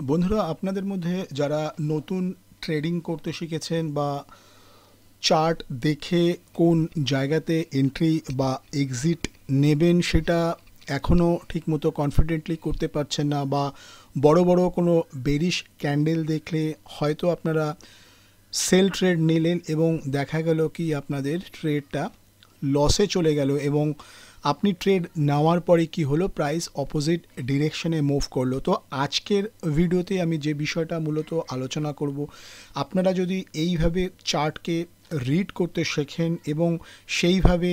বন্ধুরা, আপনাদের মধ্যে যারা নতুন ট্রেডিং করতে শিখেছেন বা চার্ট দেখে কোন জায়গাতে এন্ট্রি বা এক্সিট নেবেন সেটা এখনও ঠিকমতো কনফিডেন্টলি করতে পারছেন না, বা বড় বড় কোনো বেরিশ ক্যান্ডেল দেখলে হয়তো আপনারা সেল ট্রেড নিলেন এবং দেখা গেল কি আপনাদের ট্রেডটা লসে চলে গেল, এবং আপনি ট্রেড নেওয়ার পরে কি হলো, প্রাইস অপোজিট ডিরেকশনে মুভ করলো। তো আজকের ভিডিওতে আমি যে বিষয়টা মূলত আলোচনা করব, আপনারা যদি এইভাবে চার্টকে রিড করতে শেখেন এবং সেইভাবে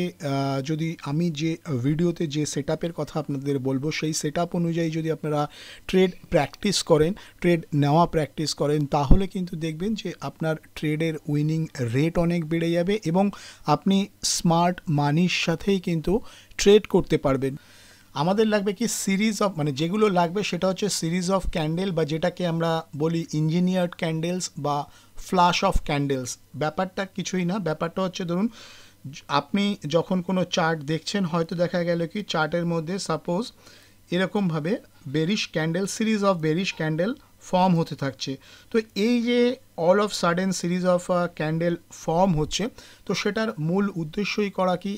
যদি আমি যে ভিডিওতে যে সেটআপের কথা আপনাদের বলবো সেই সেটআপ অনুযায়ী যদি আপনারা ট্রেড প্র্যাকটিস করেন, ট্রেড নেওয়া প্র্যাকটিস করেন, তাহলে কিন্তু দেখবেন যে আপনার ট্রেডের উইনিং রেট অনেক বেড়ে যাবে এবং আপনি স্মার্ট মানির সাথেই কিন্তু ট্রেড করতে পারবেন। আমাদের লাগবে কি সিরিজ অফ, মানে যেগুলো লাগবে সেটা হচ্ছে সিরিজ অফ ক্যান্ডেল, বা যেটাকে আমরা বলি ইঞ্জিনিয়ার্ড ক্যান্ডেলস বা ফ্লাশ অফ ক্যান্ডেলস। ব্যাপারটা কিছুই না, ব্যাপারটা হচ্ছে ধরুন আপনি যখন কোনো চার্ট দেখছেন, হয়তো দেখা গেল কি চার্টের মধ্যে সাপোজ এরকমভাবে bearish candle, series of bearish candle form হতে থাকছে। তো এই যে all of sudden series of candle form হচ্ছে, তো সেটার মূল উদ্দেশ্যই করা কি,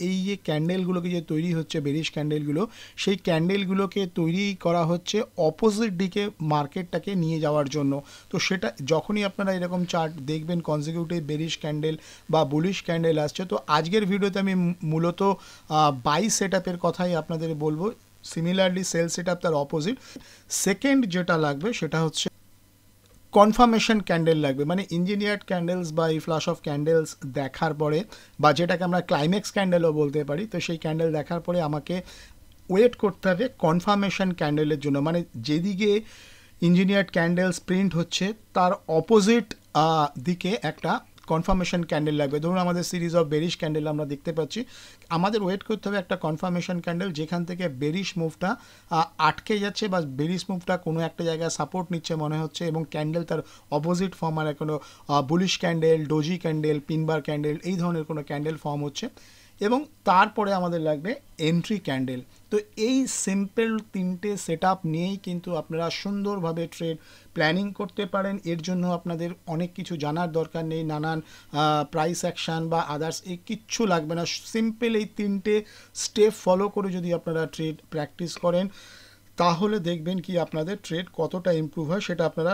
এই যে ক্যান্ডেলগুলোকে যে তৈরি হচ্ছে বেরিশ ক্যান্ডেলগুলো, সেই ক্যান্ডেলগুলোকে তৈরি করা হচ্ছে অপোজিট দিকে মার্কেটটাকে নিয়ে যাওয়ার জন্য। তো সেটা যখনই আপনারা এরকম চার্ট দেখবেন কনজিকিউটিভ বেরিশ ক্যান্ডেল বা বুলিশ ক্যান্ডেল আসছে, তো আজকের ভিডিওতে আমি মূলত বাই সেটআপের কথাই আপনাদের বলবো। সিমিলারলি সেল সেটআপ তার অপোজিট। সেকেন্ড যেটা লাগবে সেটা হচ্ছে কনফার্মেশন ক্যান্ডেল লাগবে, মানে ইঞ্জিনিয়ার্ড ক্যান্ডেলস বা এই ফ্লাশ অফ ক্যান্ডেলস দেখার পরে, বা যেটাকে আমরা ক্লাইম্যাক্স ক্যান্ডেলও বলতে পারি, তো সেই ক্যান্ডেল দেখার পরে আমাকে ওয়েট করতে হবে কনফার্মেশন ক্যান্ডেলের জন্য, মানে যেদিকে ইঞ্জিনিয়ার্ড ক্যান্ডেলস প্রিন্ট হচ্ছে তার অপোজিট দিকে একটা কনফার্মেশন ক্যান্ডেল লাগবে। ধরুন আমাদের সিরিজ অফ বেরিশ ক্যান্ডেল আমরা দেখতে পাচ্ছি, আমাদের ওয়েট করতে হবে একটা কনফার্মেশন ক্যান্ডেল যেখান থেকে বেরিশ মুভটা আটকে যাচ্ছে, বা বেরিশ মুভটা কোনো একটা জায়গায় সাপোর্ট নিচ্ছে মনে হচ্ছে, এবং ক্যান্ডেল তার অপোজিট ফর্ম, আর কোনো bullish candle, doji candle, পিনবার candle, এই ধরনের কোনো ক্যান্ডেল ফর্ম হচ্ছে। এবং তারপরে আমাদের লাগবে এন্ট্রি ক্যান্ডেল। তো এই সিম্পল তিনটে সেটআপ নিয়েই কিন্তু আপনারা সুন্দরভাবে ট্রেড প্ল্যানিং করতে পারেন। এর জন্য আপনাদের অনেক কিছু জানার দরকার নেই, নানান প্রাইস অ্যাকশান বা আদার্স এই কিচ্ছু লাগবে না। সিম্পল এই তিনটে স্টেপ ফলো করে যদি আপনারা ট্রেড প্র্যাকটিস করেন, তাহলে দেখবেন কি আপনাদের ট্রেড কতটা ইমপ্রুভ হয় সেটা আপনারা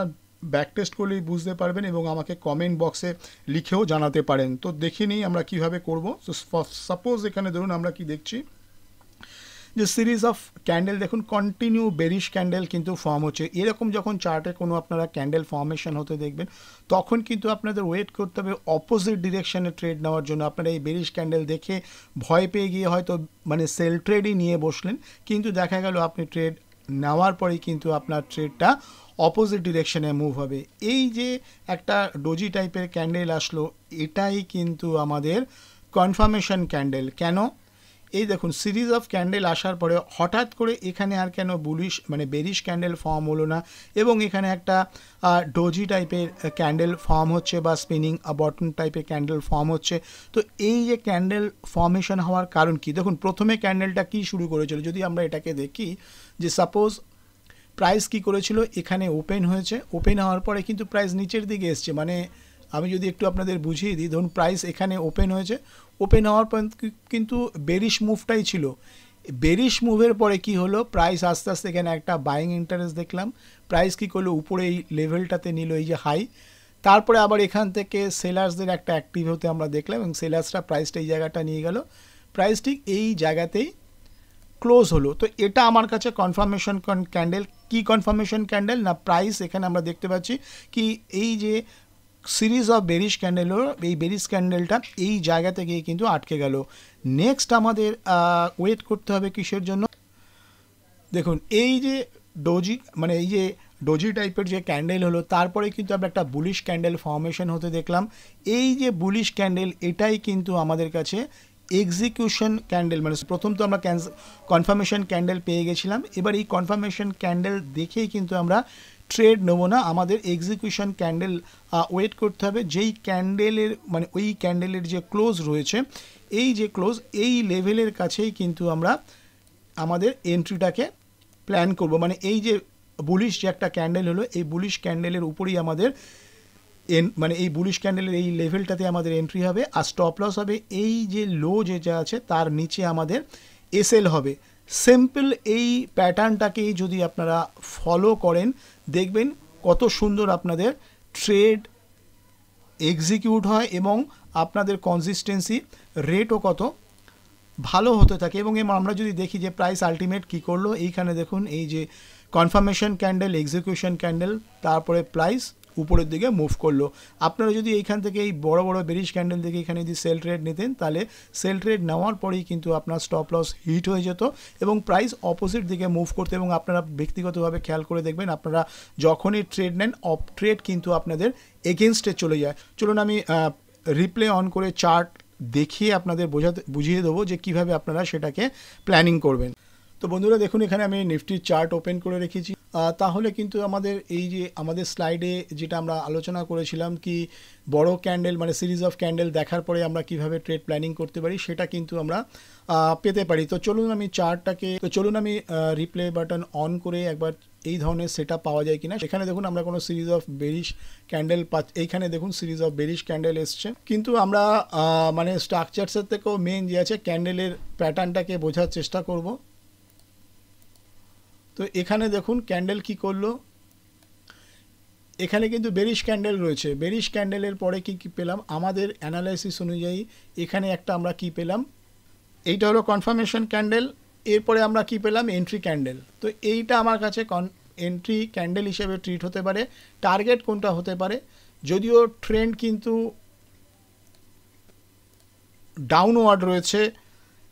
ব্যাক টেস্ট করলেই বুঝতে পারবেন, এবং আমাকে কমেন্ট বক্সে লিখেও জানাতে পারেন। তো দেখে নিই আমরা কিভাবে করব। তো সাপোজ এখানে ধরুন আমরা কি দেখছি, যে সিরিজ অফ ক্যান্ডেল দেখুন কন্টিনিউ বেরিশ ক্যান্ডেল কিন্তু ফর্ম হচ্ছে। এরকম যখন চার্টে কোনো আপনারা ক্যান্ডেল ফর্মেশন হতে দেখবেন, তখন কিন্তু আপনাদের ওয়েট করতে হবে অপোজিট ডিরেকশনে ট্রেড নেওয়ার জন্য। আপনারা এই বেরিশ ক্যান্ডেল দেখে ভয় পেয়ে গিয়ে হয়তো মানে সেল ট্রেডই নিয়ে বসলেন, কিন্তু দেখা গেল আপনি ট্রেড নেওয়ার পরেই কিন্তু আপনার ট্রেডটা অপোজিট ডিরেকশনে মুভ হবে। এই যে একটা ডোজি টাইপের ক্যান্ডেল আসলো, এটাই কিন্তু আমাদের কনফার্মেশন ক্যান্ডেল। কেন? এই দেখুন সিরিজ অফ ক্যান্ডেল আসার পরে হঠাৎ করে এখানে আর কেন বুলিশ মানে বেরিশ ক্যান্ডেল ফর্ম হলো না, এবং এখানে একটা ডোজি টাইপের ক্যান্ডেল ফর্ম হচ্ছে বা স্পিনিং বটন টাইপের ক্যান্ডেল ফর্ম হচ্ছে। তো এই যে ক্যান্ডেল ফর্মেশন হওয়ার কারণ কি, দেখুন প্রথমে ক্যান্ডেলটা কি শুরু করেছিল, যদি আমরা এটাকে দেখি, যে সাপোজ প্রাইস কি করেছিল, এখানে ওপেন হয়েছে, ওপেন হওয়ার পরে কিন্তু প্রাইস নিচের দিকে এসছে। মানে আমি যদি একটু আপনাদের বুঝিয়ে দিই, ধরুন প্রাইস এখানে ওপেন হয়েছে, ওপেন হওয়ার পর কিন্তু বেরিশ মুভটাই ছিল। বেরিশ মুভের পরে কি হলো, প্রাইস আস্তে আস্তে এখানে একটা বাইং ইন্টারেস্ট দেখলাম, প্রাইস কি করলো উপরে এই লেভেলটাতে নিল, এই যে হাই, তারপরে আবার এখান থেকে সেলার্সদের একটা অ্যাক্টিভ হতে আমরা দেখলাম, এবং সেলার্সরা প্রাইসটা এই জায়গাটা নিয়ে গেল, প্রাইস ঠিক এই জায়গাতেই ক্লোজ হলো। তো এটা আমার কাছে কনফার্মেশন ক্যান্ডেল। কি কনফার্মেশন ক্যান্ডেল না, প্রাইস এখানে আমরা দেখতে পাচ্ছি কি এই যে সিরিজ অফ বেরিশ ক্যান্ডেল, এই বেরিশ ক্যান্ডেলটা এই জায়গাতে গিয়ে কিন্তু আটকে গেল। নেক্সট আমাদের ওয়েট করতে হবে কিসের জন্য, দেখুন এই যে ডোজি মানে এই যে ডোজি টাইপের যে ক্যান্ডেল হলো, তারপরে কিন্তু আমরা একটা বুলিশ ক্যান্ডেল ফর্মেশন হতে দেখলাম। এই যে বুলিশ ক্যান্ডেল, এটাই কিন্তু আমাদের কাছে এক্সিকিউশন ক্যান্ডেল, মানে প্রথম তো আমরা কনফার্মেশন ক্যান্ডেল পেয়ে গেছিলাম, এবার এই কনফার্মেশন ক্যান্ডেল দেখেই কিন্তু আমরা ট্রেড নেবো না, আমাদের এক্সিকিউশন ক্যান্ডেল ওয়েট করতে হবে। যেই ক্যান্ডেলের মানে ওই ক্যান্ডেলের যে ক্লোজ রয়েছে, এই যে ক্লোজ এই লেভেলের কাছেই কিন্তু আমরা আমাদের এন্ট্রিটাকে প্ল্যান করব। মানে এই যে বুলিশ যে একটা ক্যান্ডেল হলো, এই বুলিশ ক্যান্ডেলের উপরেই আমাদের মানে এই বুলিশ ক্যান্ডেলের এই লেভেলটাতে আমাদের এন্ট্রি হবে। আর স্টপ লস হবে এই যে লো যেটা আছে তার নিচে আমাদের এসএল হবে। সিম্পল এই প্যাটার্নটাকেই যদি আপনারা ফলো করেন দেখবেন কত সুন্দর আপনাদের ট্রেড এক্সিকিউট হয় এবং আপনাদের কনসিস্টেন্সি রেটও কত ভালো হতে থাকে। এবং আমরা যদি দেখি যে প্রাইস আলটিমেট কী করলো, এইখানে দেখুন এই যে কনফার্মেশন ক্যান্ডেল, এক্সিকিউশন ক্যান্ডেল, তারপরে প্রাইস উপরের দিকে মুভ করলো। আপনারা যদি এইখান থেকে এই বড় বড় বেরিশ ক্যান্ডেল থেকে এখানে যদি সেল ট্রেড নিতেন তাহলে সেল ট্রেড নেওয়ার পরেই কিন্তু আপনার স্টপ লস হিট হয়ে যেত এবং প্রাইস অপোজিট দিকে মুভ করতে। এবং আপনারা ব্যক্তিগতভাবে খেয়াল করে দেখবেন আপনারা যখনই ট্রেড নেন অফ ট্রেড কিন্তু আপনাদের এগেনস্টে চলে যায়। চলুন আমি রিপ্লে অন করে চার্ট দেখিয়ে আপনাদের বুঝিয়ে দেবো যে কিভাবে আপনারা সেটাকে প্ল্যানিং করবেন। তো বন্ধুরা দেখুন এখানে আমি নিফটির চার্ট ওপেন করে রেখেছি। তাহলে কিন্তু আমাদের এই যে আমাদের স্লাইডে যেটা আমরা আলোচনা করেছিলাম কি বড় ক্যান্ডেল মানে সিরিজ অফ ক্যান্ডেল দেখার পরে আমরা কিভাবে ট্রেড প্ল্যানিং করতে পারি সেটা কিন্তু আমরা পেতে পারি। তো চলুন আমি রিপ্লে বাটন অন করে একবার এই ধরনের সেট পাওয়া যায় কিনা। এখানে দেখুন আমরা কোনো সিরিজ অফ বেরিশ ক্যান্ডেল এইখানে দেখুন সিরিজ অফ বেরিশ ক্যান্ডেল এসছে, কিন্তু আমরা মানে স্ট্রাকচারসের থেকেও মেন যে আছে ক্যান্ডেলের প্যাটার্নটাকে বোঝার চেষ্টা করব। তো এখানে দেখুন ক্যান্ডেল কি করলো, এখানে কিন্তু বেরিশ ক্যান্ডেল রয়েছে। বেরিশ ক্যান্ডেলের পরে কি পেলাম আমাদের অ্যানালাইসিস অনুযায়ী এখানে একটা আমরা কি পেলাম, এইটা হলো কনফার্মেশন ক্যান্ডেল, এরপরে আমরা কি পেলাম এন্ট্রি ক্যান্ডেল। তো এইটা আমার কাছে এন্ট্রি ক্যান্ডেল হিসেবে ট্রিট হতে পারে। টার্গেট কোনটা হতে পারে, যদিও ট্রেন্ড কিন্তু ডাউনওয়ার্ড রয়েছে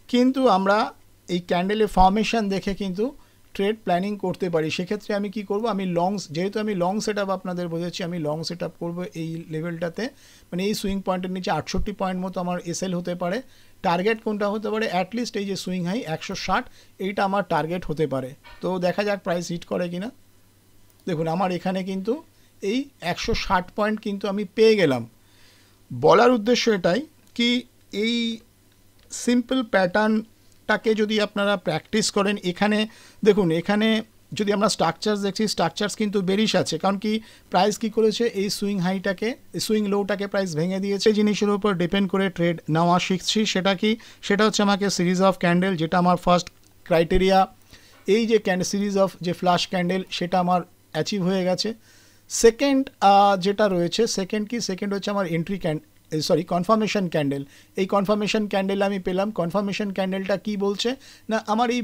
কিন্তু আমরা এই ক্যান্ডেলের ফর্মেশন দেখে কিন্তু ট্রেড প্ল্যানিং করতে পারি। সেক্ষেত্রে আমি কি করব, আমি যেহেতু আমি লং সেট আপ আপনাদের বোঝাচ্ছি, আমি লং সেট আপ করবো এই লেভেলটাতে, মানে এই সুইং পয়েন্টের নিচে 68 পয়েন্ট মতো আমার এসএল হতে পারে। টার্গেট কোনটা হতে পারে, অ্যাটলিস্ট এই যে সুইং হাই 160 এইটা আমার টার্গেট হতে পারে। তো দেখা যাক প্রাইস হিট করে কিনা। দেখুন আমার এখানে কিন্তু এই 160 পয়েন্ট কিন্তু আমি পেয়ে গেলাম। বলার উদ্দেশ্য এটাই কি এই সিম্পল প্যাটার্নটাকে যদি আপনারা প্র্যাকটিস করেন, এখানে দেখুন এখানে যদি আমরা স্ট্রাকচার্স দেখছি স্ট্রাকচার্স কিন্তু বেরিশ আছে, কারণ কি প্রাইস কি করেছে এই সুইং হাইটাকে সুইং লোটাকে প্রাইস ভেঙে দিয়েছে। জিনিসের উপর ডিপেন্ড করে ট্রেড নেওয়া শিখছি। সেটা হচ্ছে আমাকে সিরিজ অফ ক্যান্ডেল, যেটা আমার ফার্স্ট ক্রাইটেরিয়া, এই যে সিরিজ অফ যে ফ্ল্যাশ ক্যান্ডেল সেটা আমার অ্যাচিভ হয়ে গেছে। সেকেন্ড যেটা রয়েছে সেকেন্ড হচ্ছে আমার কনফার্মেশন ক্যান্ডেল। এই কনফার্মেশন ক্যান্ডেল আমি পেলাম। কনফার্মেশন ক্যান্ডেলটা কি বলছে না, আমার এই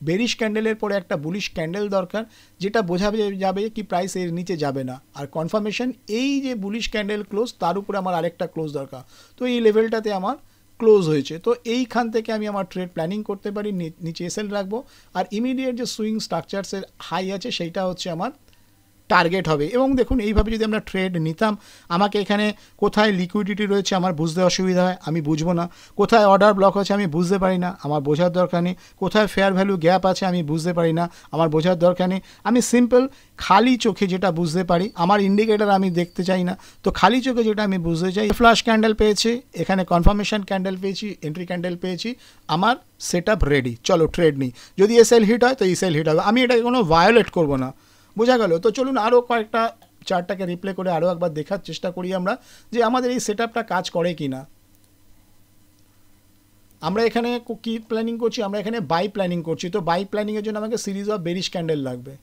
বেরিশ ক্যান্ডেলের পরে একটা বুলিশ ক্যান্ডেল দরকার, যেটা বোঝা যাবে কি প্রাইস এর নিচে যাবে না। আর কনফার্মেশন এই যে বুলিশ ক্যান্ডেল ক্লোজ, তার উপরে আমার আরেকটা ক্লোজ দরকার। তো এই লেভেলটাতে আমার ক্লোজ হয়েছে। তো এইখান থেকে আমি আমার ট্রেড প্ল্যানিং করতে পারি, নিচে এসএল রাখবো। আর ইমিডিয়েট যে সুইং স্ট্রাকচারসের হাই আছে সেইটা হচ্ছে আমার টার্গেট হবে। এবং দেখুন এইভাবে যদি আমরা ট্রেড নিতাম, আমাকে এখানে কোথায় লিকুইডিটি রয়েছে আমার বুঝতে অসুবিধা হয়, আমি বুঝবো না। কোথায় অর্ডার ব্লক আছে আমি বুঝতে পারি না, আমার বোঝার দরকার নেই। কোথায় ফেয়ার ভ্যালু গ্যাপ আছে আমি বুঝতে পারি না, আমার বোঝার দরকার নেই। আমি সিম্পল খালি চোখে যেটা বুঝতে পারি, আমার ইন্ডিকেটার আমি দেখতে চাই না। তো খালি চোখে যেটা আমি বুঝতে চাই, ফ্ল্যাশ ক্যান্ডেল পেয়েছি, এখানে কনফার্মেশন ক্যান্ডেল পেয়েছি, এন্ট্রি ক্যান্ডেল পেয়েছি, আমার সেট আপ রেডি, চলো ট্রেড নিই। যদি এসএল হিট হয় তো এসএল হিট হবে, আমি এটাকে কোনো ভায়োলেট করবো না। বোঝা গেল? তো চলুন আরও কয়েকটা চার্টটাকে রিপ্লে করে আরও একবার দেখার চেষ্টা করি আমরা যে আমাদের এই সেট আপটা কাজ করে কি না। আমরা এখানে কি প্ল্যানিং করছি, আমরা এখানে বাই প্ল্যানিং করছি। তো বাই প্ল্যানিংয়ের জন্য আমাকে সিরিজ অফ বেরিশ ক্যান্ডেল লাগবে।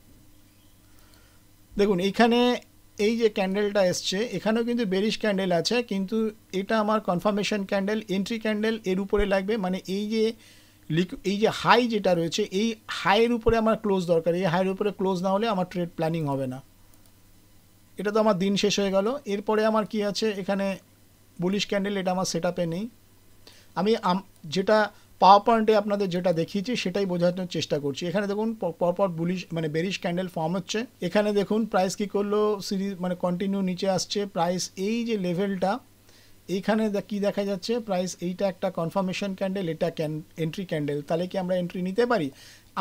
দেখুন এইখানে এই যে ক্যান্ডেলটা এসছে এখানেও কিন্তু বেরিশ ক্যান্ডেল আছে, কিন্তু এটা আমার কনফার্মেশন ক্যান্ডেল, এন্ট্রি ক্যান্ডেল এর উপরে লাগবে। মানে এই যে হাই যেটা রয়েছে এই হাইয়ের উপরে আমার ক্লোজ দরকার। এই হাইয়ের উপরে ক্লোজ না হলে আমার ট্রেড প্ল্যানিং হবে না। এটা তো আমার দিন শেষ হয়ে গেল। এরপরে আমার কি আছে, এখানে বুলিশ ক্যান্ডেল, এটা আমার সেট আপে নেই। আমি যেটা পাওয়ার পয়েন্টে আপনাদের যেটা দেখিয়েছি সেটাই বোঝানোর চেষ্টা করছি। এখানে দেখুন পরপর বুলিশ মানে বেরিশ ক্যান্ডেল ফর্ম হচ্ছে। এখানে দেখুন প্রাইস কি করলো, সিরিজ মানে কন্টিনিউ নিচে আসছে। প্রাইস এই যে লেভেলটা এইখানে কি দেখা যাচ্ছে, প্রাইস এইটা একটা কনফার্মেশন ক্যান্ডেল, এটা এন্ট্রি ক্যান্ডেল। তাহলে কি আমরা এন্ট্রি নিতে পারি?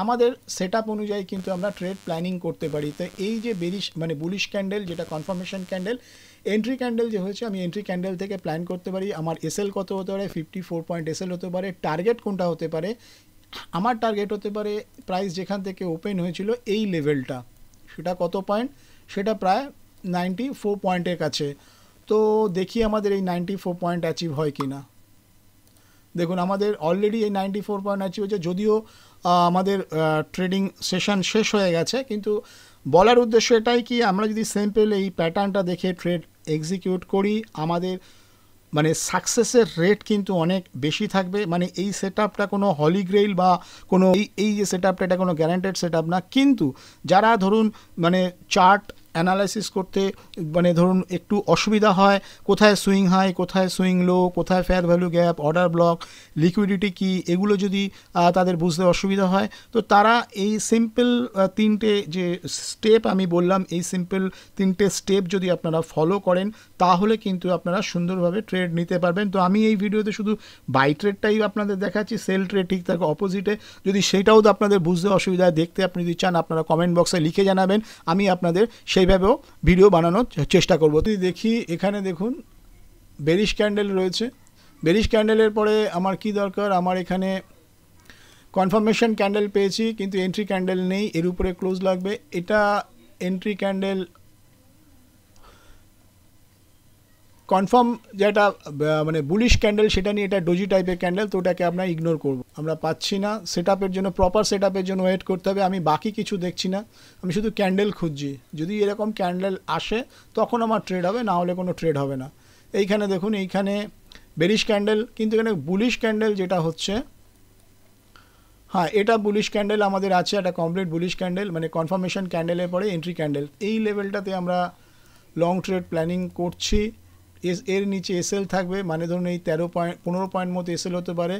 আমাদের সেট আপ অনুযায়ী কিন্তু আমরা ট্রেড প্ল্যানিং করতে পারি। তো এই যে বেরিশ মানে বুলিশ ক্যান্ডেল যেটা কনফার্মেশন ক্যান্ডেল, এন্ট্রি ক্যান্ডেল যে হয়েছে আমি এন্ট্রি ক্যান্ডেল থেকে প্ল্যান করতে পারি। আমার এসএল কত হতে পারে, 54 পয়েন্ট এসএল হতে পারে। টার্গেট কোনটা হতে পারে, আমার টার্গেট হতে পারে প্রাইস যেখান থেকে ওপেন হয়েছিল এই লেভেলটা সেটা কত পয়েন্ট, সেটা প্রায় 94 পয়েন্টের কাছে। তো দেখি আমাদের এই 94 পয়েন্ট অ্যাচিভ হয় কি না। দেখুন আমাদের অলরেডি এই 94 পয়েন্ট অ্যাচিভ হয়েছে, যদিও আমাদের ট্রেডিং সেশন শেষ হয়ে গেছে, কিন্তু বলার উদ্দেশ্য এটাই কি আমরা যদি সিম্পল এই প্যাটার্নটা দেখে ট্রেড এক্সিকিউট করি আমাদের মানে সাকসেসের রেট কিন্তু অনেক বেশি থাকবে। মানে এই সেট আপটা কোনো হলি গ্রেইল বা কোনো এই যে সেট আপটা এটা কোনো গ্যারান্টেড সেট আপ না, কিন্তু যারা ধরুন মানে চার্ট অ্যানালাইসিস করতে মানে ধরুন একটু অসুবিধা হয়, কোথায় সুইং হাই, কোথায় সুইং লো, কোথায় fair value gap, order block, liquidity কি, এগুলো যদি তাদের বুঝতে অসুবিধা হয়, তো তারা এই সিম্পল তিনটে যে স্টেপ আমি বললাম, এই সিম্পল তিনটে স্টেপ যদি আপনারা ফলো করেন তাহলে কিন্তু আপনারা সুন্দরভাবে ট্রেড নিতে পারবেন। তো আমি এই ভিডিওতে শুধু বাই ট্রেডটাই আপনাদের দেখাচ্ছি, সেল ট্রেড ঠিক তার অপোজিটে। যদি সেটাও তো আপনাদের বুঝতে অসুবিধা দেখতে আপনি যদি চান আপনারা কমেন্ট বক্সে লিখে জানাবেন, আমি আপনাদের সেইভাবেও ভিডিও বানানোর চেষ্টা করব। যদি দেখি এখানে দেখুন বেরিশ ক্যান্ডেল রয়েছে, বেরিশ ক্যান্ডেলের পরে আমার কি দরকার, আমার এখানে কনফার্মেশন ক্যান্ডেল পেয়েছি কিন্তু এন্ট্রি ক্যান্ডেল নেই, এর উপরে ক্লোজ লাগবে। এটা এন্ট্রি ক্যান্ডেল কনফার্ম যেটা মানে বুলিশ ক্যান্ডেল সেটা নিয়ে এটা ডোজি টাইপের ক্যান্ডেল, তো ওটাকে আমরা ইগনোর করব। আমরা পাচ্ছি না, সেট আপের জন্য প্রপার সেট আপের জন্য ওয়েট করতে হবে। আমি বাকি কিছু দেখছি না, আমি শুধু ক্যান্ডেল খুঁজছি। যদি এরকম ক্যান্ডেল আসে তখন আমার ট্রেড হবে, না হলে কোনো ট্রেড হবে না। এইখানে দেখুন এইখানে বেরিশ ক্যান্ডেল, কিন্তু এখানে বুলিশ ক্যান্ডেল যেটা হচ্ছে, হ্যাঁ এটা বুলিশ ক্যান্ডেল আমাদের আছে, একটা কমপ্লিট বুলিশ ক্যান্ডেল মানে কনফার্মেশন ক্যান্ডেলের পরে এন্ট্রি ক্যান্ডেল। এই লেভেলটাতে আমরা লং ট্রেড প্ল্যানিং করছি। এর নিচে এসএল থাকবে, মানে ধরুন এই 15 পয়েন্ট মতো এসএল হতে পারে।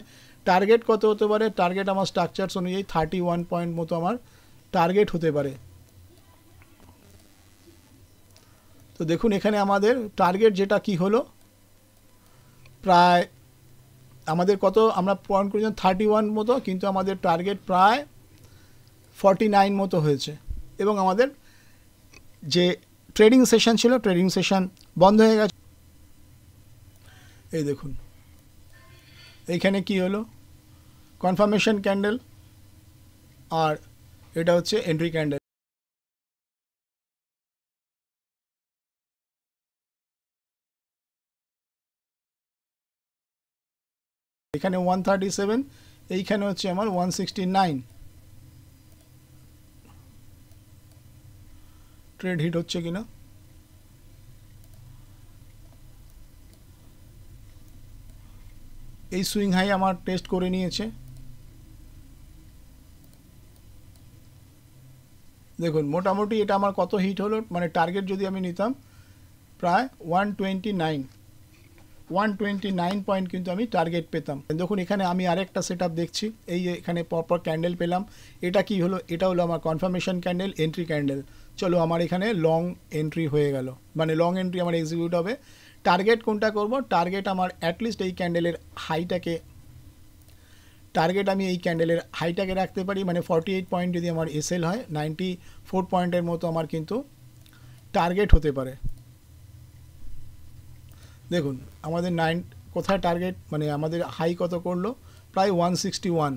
টার্গেট কত হতে পারে, টার্গেট আমার স্ট্রাকচারস অনুযায়ী 31 পয়েন্ট মতো আমার টার্গেট হতে পারে। তো দেখুন এখানে আমাদের টার্গেট যেটা কি হলো, প্রায় আমাদের কত আমরা পয়েন্ট করেছিলাম 31 মতো, কিন্তু আমাদের টার্গেট প্রায় 49 মতো হয়েছে। এবং আমাদের যে ট্রেডিং সেশন ছিল ট্রেডিং সেশন বন্ধ হয়ে গেছে। এই দেখুন এইখানে কি হলো, কনফার্মেশন ক্যান্ডেল আর এটা হচ্ছে এন্ট্রি ক্যান্ডেল। এখানে 137, এইখানে হচ্ছে আমার 169। ট্রেড হিট হচ্ছে কিনা, এই সুইং হাই আমার টেস্ট করে নিয়েছে। দেখুন মোটামুটি এটা আমার কত হিট হলো, মানে টার্গেট যদি আমি নিতাম প্রায় 129 পয়েন্ট কিন্তু আমি টার্গেট পেতাম। দেখুন এখানে আমি আরেকটা সেট আপ দেখছি, এই এখানে পরপর ক্যান্ডেল পেলাম। এটা কি হলো, এটা হলো আমার কনফার্মেশন ক্যান্ডেল, এন্ট্রি ক্যান্ডেল। চলো আমার এখানে লং এন্ট্রি হয়ে গেল, মানে লং এন্ট্রি আমার এক্সিকিউট হবে। টার্গেট কোনটা করব, টার্গেট আমার অ্যাটলিস্ট এই ক্যান্ডেলের হাইটাকে, টার্গেট আমি এই ক্যান্ডেলের হাইটাকে রাখতে পারি, মানে 48 পয়েন্ট যদি আমার এসএল হয় 94 পয়েন্টের মতো আমার কিন্তু টার্গেট হতে পারে। দেখুন আমাদের কোথায় টার্গেট, মানে আমাদের হাই কত করলো, প্রায় 161।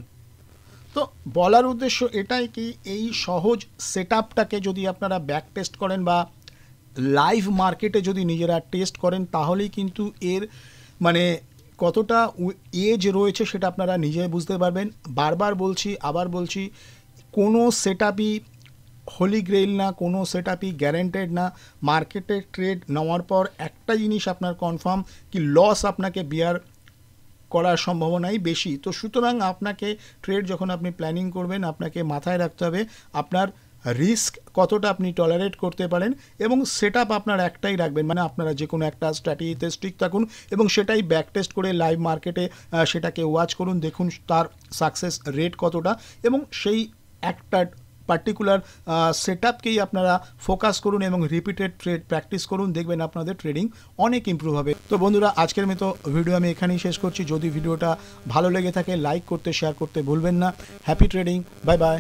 তো বলার উদ্দেশ্য এটাই কি এই সহজ সেট আপটাকে যদি আপনারা ব্যাক টেস্ট করেন বা লাইভ মার্কেটে যদি নিজেরা টেস্ট করেন তাহলেই কিন্তু এর মানে কতটা এজ রয়েছে সেটা আপনারা নিজে বুঝতে পারবেন। বারবার বলছি, আবার বলছি, কোনো সেট আপই হোলি গ্রেইল না, কোনো সেট আপই গ্যারেন্টেড না। মার্কেটে ট্রেড নেওয়ার পর একটা জিনিস আপনার কনফার্ম কি লস আপনাকে বিয়ার করার সম্ভাবনাই বেশি। তো সুতরাং আপনাকে ট্রেড যখন আপনি প্ল্যানিং করবেন আপনাকে মাথায় রাখতে হবে আপনার রিস্ক কতটা আপনি টলারেট করতে পারেন, এবং সেট আপ আপনার একটাই রাখবেন, মানে আপনারা যে কোনো একটা স্ট্র্যাটেজিতে স্টিক থাকুন এবং সেটাই ব্যাক টেস্ট করে লাইভ মার্কেটে সেটাকে ওয়াচ করুন, দেখুন তার সাকসেস রেট কতটা, এবং সেই একটা পার্টিকুলার সেট আপকেই আপনারা ফোকাস করুন এবং রিপিটেড ট্রেড প্র্যাকটিস করুন, দেখবেন আপনাদের ট্রেডিং অনেক ইমপ্রুভ হবে। তো বন্ধুরা আজকের মতো ভিডিও আমি এখানেই শেষ করছি। যদি ভিডিওটা ভালো লেগে থাকে লাইক করতে, শেয়ার করতে ভুলবেন না। Happy trading, bye bye.